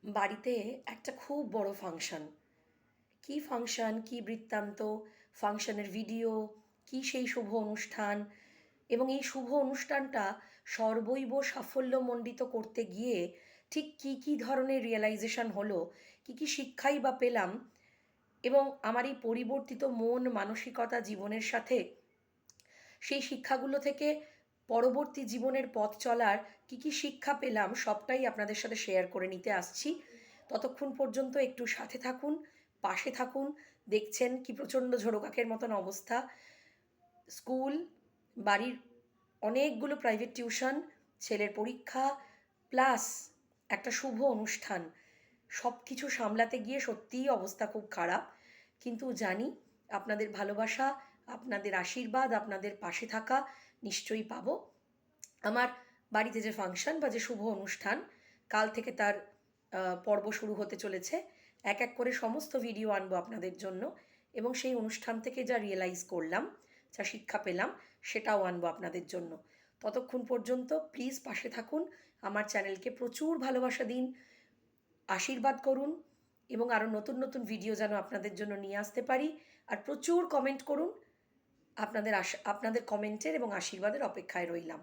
বাড়িতে একটা খুব বড় ফাংশন। কী ফাংশন, কী বৃত্তান্ত, ফাংশনের ভিডিও, কী সেই শুভ অনুষ্ঠান এবং এই শুভ অনুষ্ঠানটা সর্বৈব সাফল্যমণ্ডিত করতে গিয়ে ঠিক কী কী ধরনের রিয়ালাইজেশন হলো, কী কী শিক্ষাই বা পেলাম এবং আমার এই পরিবর্তিত মন মানসিকতা জীবনের সাথে সেই শিক্ষাগুলো থেকে পরবর্তী জীবনের পথ চলার কী কী শিক্ষা পেলাম সবটাই আপনাদের সাথে শেয়ার করে নিতে আসছি। ততক্ষণ পর্যন্ত একটু সাথে থাকুন, পাশে থাকুন। দেখছেন কি প্রচণ্ড ঝোড়ো কাকের মতন অবস্থা। স্কুল, বাড়ির অনেকগুলো প্রাইভেট টিউশন, ছেলের পরীক্ষা, প্লাস একটা শুভ অনুষ্ঠান। সব কিছু সামলাতে গিয়ে সত্যিই অবস্থা খুব খারাপ। কিন্তু জানি আপনাদের ভালোবাসা, আপনাদের আশীর্বাদ, আপনাদের পাশে থাকা নিশ্চয়ই পাবো। আমার বাড়িতে যে ফাংশন বা যে শুভ অনুষ্ঠান, কাল থেকে তার পর্ব শুরু হতে চলেছে। এক এক করে সমস্ত ভিডিও আনবো আপনাদের জন্য এবং সেই অনুষ্ঠান থেকে যা রিয়েলাইজ করলাম, যা শিক্ষা পেলাম, সেটাও আনবো আপনাদের জন্য। ততক্ষণ পর্যন্ত প্লিজ পাশে থাকুন, আমার চ্যানেলকে প্রচুর ভালোবাসা দিন, আশীর্বাদ করুন এবং আরও নতুন নতুন ভিডিও যেন আপনাদের জন্য নিয়ে আসতে পারি। আর প্রচুর কমেন্ট করুন। আপনাদের কমেন্টের এবং আশীর্বাদের অপেক্ষায় রইলাম।